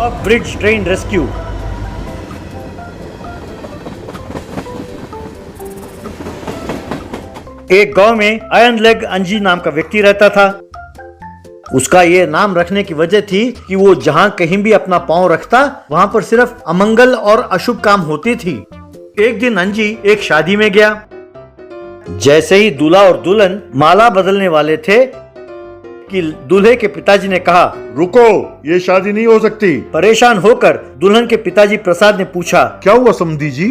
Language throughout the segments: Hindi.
Of bridge train rescue. एक गांव में आयरन लेग अंजी नाम का व्यक्ति रहता था। उसका ये नाम रखने की वजह थी कि वो जहाँ कहीं भी अपना पांव रखता वहाँ पर सिर्फ अमंगल और अशुभ काम होती थी। एक दिन अंजी एक शादी में गया। जैसे ही दूल्हा और दुल्हन माला बदलने वाले थे कि दूल्हे के पिताजी ने कहा, रुको, ये शादी नहीं हो सकती। परेशान होकर दुल्हन के पिताजी प्रसाद ने पूछा, क्या हुआ समधी जी?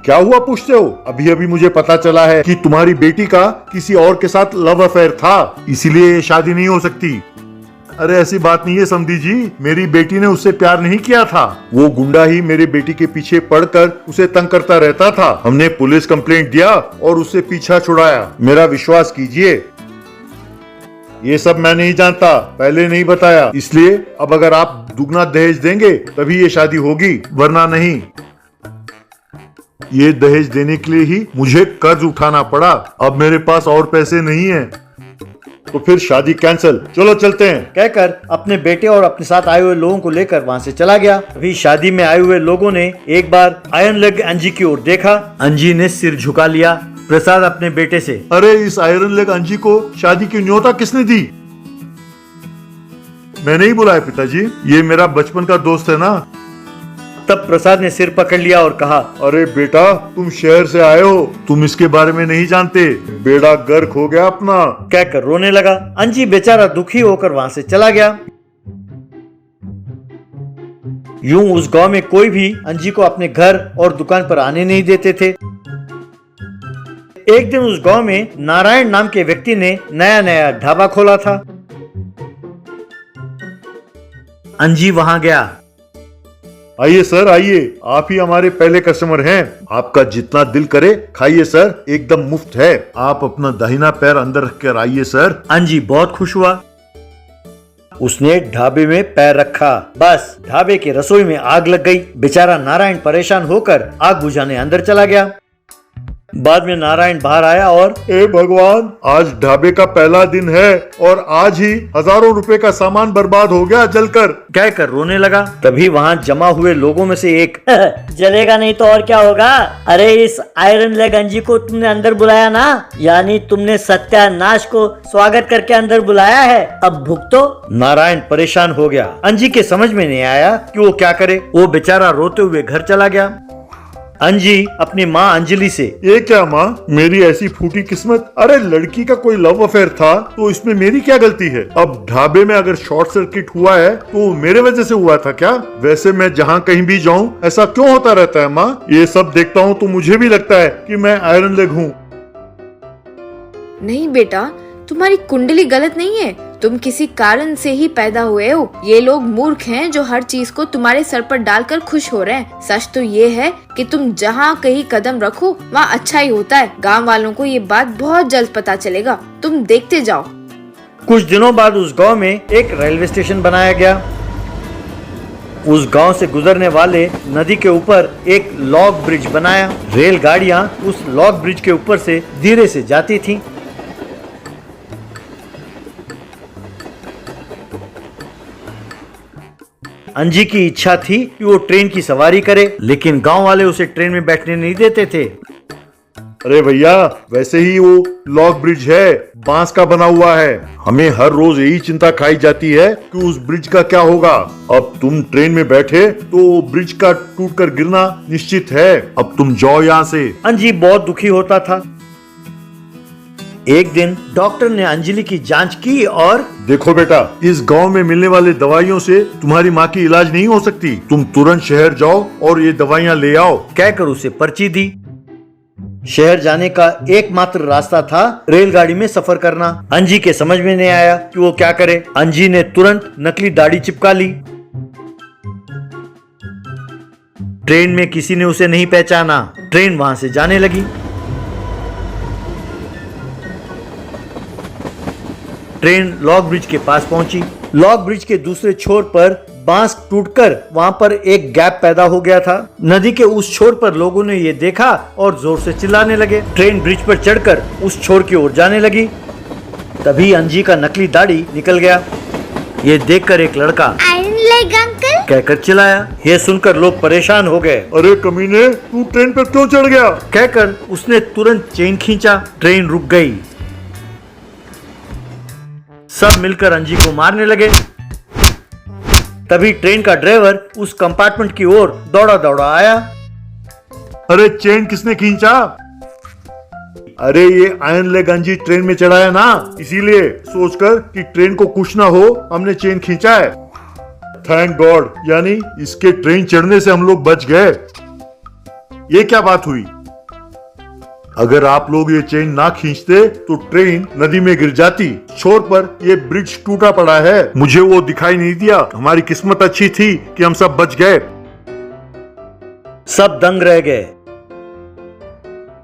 क्या हुआ पूछते हो? अभी अभी मुझे पता चला है कि तुम्हारी बेटी का किसी और के साथ लव अफेयर था, इसीलिए ये शादी नहीं हो सकती। अरे ऐसी बात नहीं है समधी जी, मेरी बेटी ने उससे प्यार नहीं किया था। वो गुंडा ही मेरी बेटी के पीछे पड़कर उसे तंग करता रहता था। हमने पुलिस कंप्लेंट दिया और उससे पीछा छुड़ाया। मेरा विश्वास कीजिए, ये सब मैं नहीं जानता, पहले नहीं बताया। इसलिए अब अगर आप दुगना दहेज देंगे तभी ये शादी होगी, वरना नहीं। ये दहेज देने के लिए ही मुझे कर्ज उठाना पड़ा। अब मेरे पास और पैसे नहीं हैं, तो फिर शादी कैंसिल। चलो चलते हैं, कहकर अपने बेटे और अपने साथ आए हुए लोगों को लेकर वहाँ से चला गया। अभी शादी में आए हुए लोगों ने एक बार आयरन लेग अंजी की ओर देखा। अंजी ने सिर झुका लिया। प्रसाद अपने बेटे से, अरे इस आयरन लेग अंजी को शादी की न्योता किसने दी? मैंने ही बुलाया पिताजी, ये मेरा बचपन का दोस्त है ना। तब प्रसाद ने सिर पकड़ लिया और कहा, अरे बेटा, तुम शहर से आए हो, तुम इसके बारे में नहीं जानते। बेड़ा गर्क हो गया अपना। कहकर रोने लगा। अंजी बेचारा दुखी होकर वहाँ से चला गया। यूं उस गांव में कोई भी अंजी को अपने घर और दुकान पर आने नहीं देते थे। एक दिन उस गांव में नारायण नाम के व्यक्ति ने नया नया ढाबा खोला था। अंजी वहां गया। आइए सर, आइए, आप ही हमारे पहले कस्टमर हैं। आपका जितना दिल करे खाइए सर, एकदम मुफ्त है। आप अपना दाहिना पैर अंदर रख कर आइए सर। अंजी बहुत खुश हुआ। उसने ढाबे में पैर रखा, बस ढाबे की रसोई में आग लग गई। बेचारा नारायण परेशान होकर आग बुझाने अंदर चला गया। बाद में नारायण बाहर आया और, ए भगवान, आज ढाबे का पहला दिन है और आज ही हजारों रुपए का सामान बर्बाद हो गया जलकर, कहकर रोने लगा। तभी वहाँ जमा हुए लोगों में से एक, जलेगा नहीं तो और क्या होगा? अरे इस आयरन लेग अंजी को तुमने अंदर बुलाया ना, यानी तुमने सत्यानाश को स्वागत करके अंदर बुलाया है, अब भुगतो। नारायण परेशान हो गया। अंजी के समझ में नहीं आया कि वो क्या करे। वो बेचारा रोते हुए घर चला गया। अंजी अपनी माँ अंजलि से, ये क्या माँ, मेरी ऐसी फूटी किस्मत। अरे लड़की का कोई लव अफेयर था तो इसमें मेरी क्या गलती है? अब ढाबे में अगर शॉर्ट सर्किट हुआ है तो मेरे वजह से हुआ था क्या? वैसे मैं जहाँ कहीं भी जाऊँ ऐसा क्यों होता रहता है माँ? ये सब देखता हूँ तो मुझे भी लगता है कि मैं आयरन लेग हूँ। नहीं बेटा, तुम्हारी कुंडली गलत नहीं है, तुम किसी कारण से ही पैदा हुए हो। ये लोग मूर्ख हैं जो हर चीज को तुम्हारे सर पर डालकर खुश हो रहे हैं। सच तो ये है कि तुम जहाँ कहीं कदम रखो वहाँ अच्छा ही होता है। गांव वालों को ये बात बहुत जल्द पता चलेगा, तुम देखते जाओ। कुछ दिनों बाद उस गांव में एक रेलवे स्टेशन बनाया गया। उस गांव से गुजरने वाले नदी के ऊपर एक लॉग ब्रिज बनाया। रेलगाड़ियां उस लॉग ब्रिज के ऊपर से धीरे से जाती थीं। अंजी की इच्छा थी कि वो ट्रेन की सवारी करे, लेकिन गांव वाले उसे ट्रेन में बैठने नहीं देते थे। अरे भैया, वैसे ही वो लॉग ब्रिज है, बांस का बना हुआ है। हमें हर रोज यही चिंता खाई जाती है कि उस ब्रिज का क्या होगा। अब तुम ट्रेन में बैठे तो ब्रिज का टूटकर गिरना निश्चित है। अब तुम जाओ यहाँ से। अंजी बहुत दुखी होता था। एक दिन डॉक्टर ने अंजलि की जांच की और, देखो बेटा, इस गांव में मिलने वाली दवाइयों से तुम्हारी माँ की इलाज नहीं हो सकती। तुम तुरंत शहर जाओ और ये दवाइयाँ ले आओ, कहकर उसे पर्ची दी। शहर जाने का एकमात्र रास्ता था रेलगाड़ी में सफर करना। अंजी के समझ में नहीं आया कि वो क्या करे। अंजी ने तुरंत नकली दाढ़ी चिपका ली। ट्रेन में किसी ने उसे नहीं पहचाना। ट्रेन वहां से जाने लगी। ट्रेन लॉग ब्रिज के पास पहुंची। लॉग ब्रिज के दूसरे छोर पर बांस टूटकर वहां पर एक गैप पैदा हो गया था। नदी के उस छोर पर लोगों ने ये देखा और जोर से चिल्लाने लगे। ट्रेन ब्रिज पर चढ़कर उस छोर की ओर जाने लगी। तभी अंजी का नकली दाढ़ी निकल गया। ये देखकर एक लड़का आयरन लेग अंकल। कहकर चिल्लाया। ये सुनकर लोग परेशान हो गए। अरे कमीने, तू ट्रेन पर क्यों चढ़ गया? कहकर उसने तुरंत चेन खींचा। ट्रेन रुक गई। सब मिलकर अंजी को मारने लगे। तभी ट्रेन का ड्राइवर उस कंपार्टमेंट की ओर दौड़ा दौड़ा आया। अरे चेन किसने खींचा? अरे ये आयरन लेग अंजी ट्रेन में चढ़ाया ना, इसीलिए सोचकर कि ट्रेन को कुछ ना हो हमने चेन खींचा है। थैंक गॉड, यानी इसके ट्रेन चढ़ने से हम लोग बच गए। ये क्या बात हुई? अगर आप लोग ये चेन ना खींचते तो ट्रेन नदी में गिर जाती। छोर पर ये ब्रिज टूटा पड़ा है, मुझे वो दिखाई नहीं दिया। हमारी किस्मत अच्छी थी कि हम सब बच गए। सब दंग रह गए।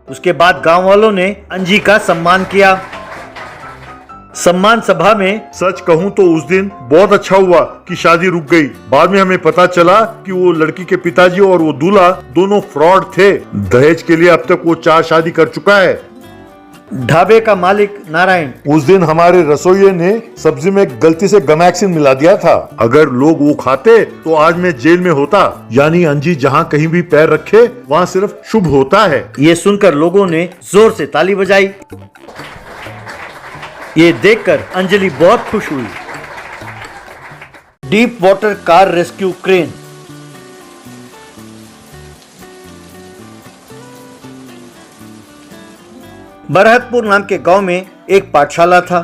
उसके बाद गांव वालों ने अंजी का सम्मान किया। सम्मान सभा में सच कहूं तो उस दिन बहुत अच्छा हुआ कि शादी रुक गई। बाद में हमें पता चला कि वो लड़की के पिताजी और वो दूल्हा दोनों फ्रॉड थे। दहेज के लिए अब तक वो 4 शादी कर चुका है। ढाबे का मालिक नारायण, उस दिन हमारे रसोइये ने सब्जी में गलती से गमैक्सिन मिला दिया था। अगर लोग वो खाते तो आज मैं जेल में होता। यानी अंजी जहाँ कहीं भी पैर रखे वहाँ सिर्फ शुभ होता है। ये सुनकर लोगों ने जोर से ताली बजाई। ये देखकर अंजलि बहुत खुश हुई। Deep water car rescue crane. Barhatpur नाम के गांव में एक पाठशाला था।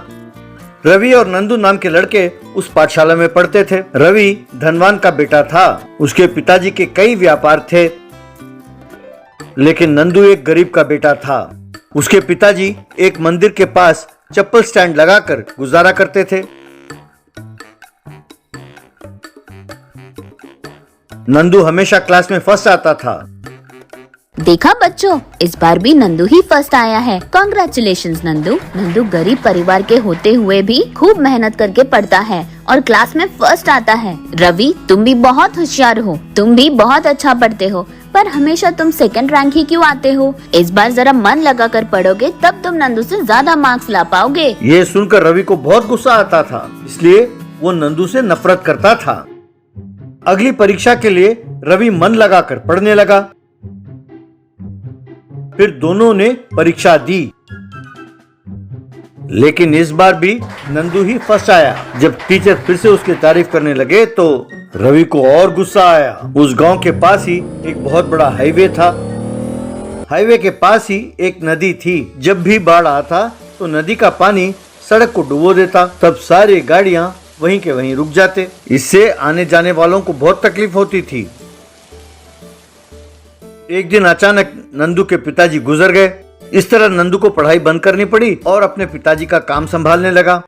रवि और नंदू नाम के लड़के उस पाठशाला में पढ़ते थे। रवि धनवान का बेटा था। उसके पिताजी के कई व्यापार थे, लेकिन नंदू एक गरीब का बेटा था। उसके पिताजी एक मंदिर के पास चप्पल स्टैंड लगाकर गुजारा करते थे। नंदू हमेशा क्लास में फर्स्ट आता था। देखा बच्चों, इस बार भी नंदू ही फर्स्ट आया है। कॉन्ग्रेचुलेशंस नंदू। नंदू गरीब परिवार के होते हुए भी खूब मेहनत करके पढ़ता है और क्लास में फर्स्ट आता है। रवि, तुम भी बहुत होशियार हो। तुम भी बहुत अच्छा पढ़ते हो, पर हमेशा तुम सेकंड रैंक ही क्यों आते हो? इस बार जरा मन लगा कर पढ़ोगे तब तुम नंदू से ज्यादा मार्क्स ला पाओगे। ये सुनकर रवि को बहुत गुस्सा आता था, इसलिए वो नंदू से नफरत करता था। अगली परीक्षा के लिए रवि मन लगाकर पढ़ने लगा। फिर दोनों ने परीक्षा दी, लेकिन इस बार भी नंदू ही फर्स्ट आया। जब टीचर फिर से उसकी तारीफ करने लगे तो रवि को और गुस्सा आया। उस गांव के पास ही एक बहुत बड़ा हाईवे था। हाईवे के पास ही एक नदी थी। जब भी बाढ़ आता तो नदी का पानी सड़क को डुबो देता। तब सारी गाड़ियां वहीं के वहीं रुक जाते। इससे आने जाने वालों को बहुत तकलीफ होती थी। एक दिन अचानक नंदू के पिताजी गुजर गए। इस तरह नंदू को पढ़ाई बंद करनी पड़ी और अपने पिताजी का काम संभालने लगा।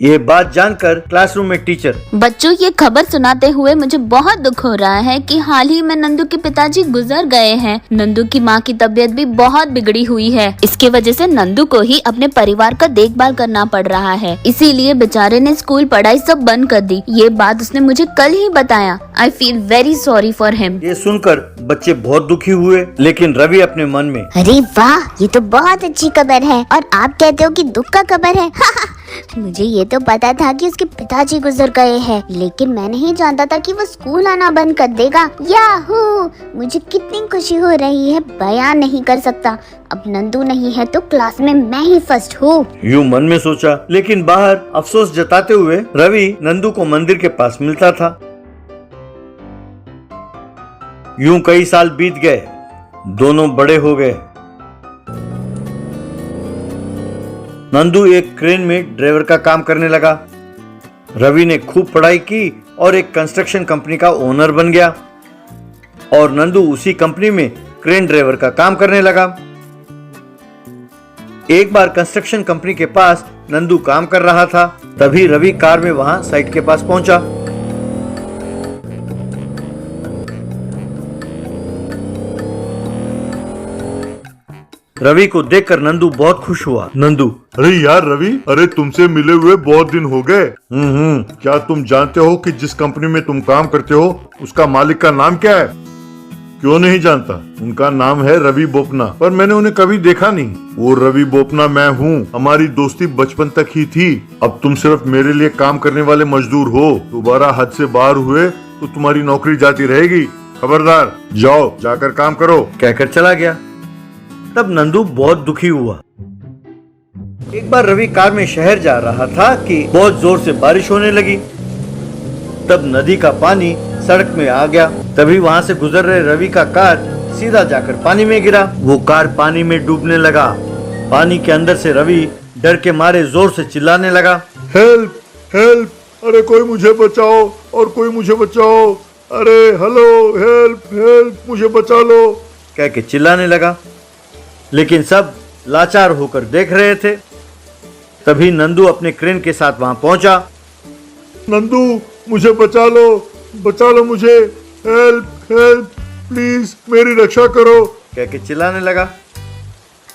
ये बात जानकर क्लासरूम में टीचर, बच्चों, ये खबर सुनाते हुए मुझे बहुत दुख हो रहा है कि हाल ही में नंदू के पिताजी गुजर गए हैं। नंदू की माँ की तबीयत भी बहुत बिगड़ी हुई है। इसके वजह से नंदू को ही अपने परिवार का देखभाल करना पड़ रहा है। इसीलिए बेचारे ने स्कूल पढ़ाई सब बंद कर दी। ये बात उसने मुझे कल ही बताया। I feel very sorry for him. ये सुनकर बच्चे बहुत दुखी हुए, लेकिन रवि अपने मन में, अरे वाह, ये तो बहुत अच्छी खबर है। और आप कहते हो कि दुख का खबर है। मुझे ये तो पता था कि उसके पिताजी गुजर गए हैं, लेकिन मैं नहीं जानता था कि वो स्कूल आना बंद कर देगा। याहू! मुझे कितनी खुशी हो रही है, बयान नहीं कर सकता। अब नंदू नहीं है तो क्लास में मैं ही फर्स्ट हूँ। यूं मन में सोचा, लेकिन बाहर अफसोस जताते हुए रवि नंदू को मंदिर के पास मिलता था। यूं कई साल बीत गए। दोनों बड़े हो गए। नंदू एक क्रेन में ड्राइवर का काम करने लगा। रवि ने खूब पढ़ाई की और एक कंस्ट्रक्शन कंपनी का ओनर बन गया और नंदू उसी कंपनी में क्रेन ड्राइवर का काम करने लगा। एक बार कंस्ट्रक्शन कंपनी के पास नंदू काम कर रहा था। तभी रवि कार में वहां साइट के पास पहुंचा। रवि को देखकर नंदू बहुत खुश हुआ। नंदू, अरे यार रवि, अरे तुमसे मिले हुए बहुत दिन हो गए। क्या तुम जानते हो कि जिस कंपनी में तुम काम करते हो उसका मालिक का नाम क्या है? क्यों नहीं जानता? उनका नाम है रवि बोपना, पर मैंने उन्हें कभी देखा नहीं। वो रवि बोपना मैं हूँ। हमारी दोस्ती बचपन तक ही थी। अब तुम सिर्फ मेरे लिए काम करने वाले मजदूर हो। दोबारा हद से बाहर हुए तो तुम्हारी नौकरी जाती रहेगी। खबरदार, जाओ जाकर काम करो। कहकर चला गया। तब नंदू बहुत दुखी हुआ। एक बार रवि कार में शहर जा रहा था कि बहुत जोर से बारिश होने लगी। तब नदी का पानी सड़क में आ गया। तभी वहां से गुजर रहे रवि का कार सीधा जाकर पानी में गिरा। वो कार पानी में डूबने लगा। पानी के अंदर से रवि डर के मारे जोर से चिल्लाने लगा, हेल्प हेल्प, अरे कोई मुझे बचाओ और कोई मुझे बचाओ, अरे हेलो हेल्प हेल्प, मुझे बचा लो, कह के चिल्लाने लगा। लेकिन सब लाचार होकर देख रहे थे। तभी नंदू अपने क्रेन के साथ वहां पहुंचा। नंदू मुझे बचा लो मुझे, हेल्प हेल्प, प्लीज मेरी रक्षा करो, कह के चिल्लाने लगा।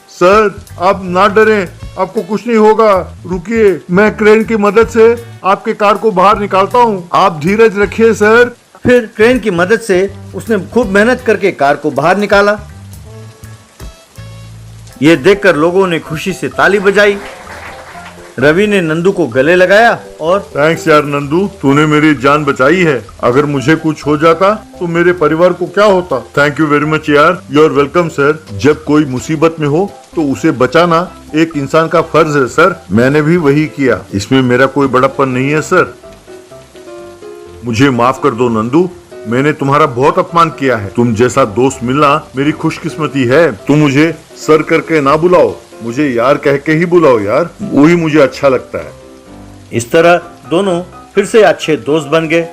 सर आप ना डरें, आपको कुछ नहीं होगा, रुकिए मैं क्रेन की मदद से आपके कार को बाहर निकालता हूँ, आप धीरज रखिए सर। फिर क्रेन की मदद से उसने खूब मेहनत करके कार को बाहर निकाला। ये देखकर लोगों ने खुशी से ताली बजाई। रवि ने नंदू को गले लगाया और थैंक्स यार नंदू, तूने मेरी जान बचाई है। अगर मुझे कुछ हो जाता तो मेरे परिवार को क्या होता। थैंक यू वेरी मच यार, यू आर वेलकम सर। जब कोई मुसीबत में हो तो उसे बचाना एक इंसान का फर्ज है सर। मैंने भी वही किया, इसमें मेरा कोई बड़प्पन नहीं है सर। मुझे माफ कर दो नंदू, मैंने तुम्हारा बहुत अपमान किया है। तुम जैसा दोस्त मिलना मेरी खुशकिस्मती है। तुम मुझे सर करके ना बुलाओ, मुझे यार कह के ही बुलाओ यार, वही मुझे अच्छा लगता है। इस तरह दोनों फिर से अच्छे दोस्त बन गए।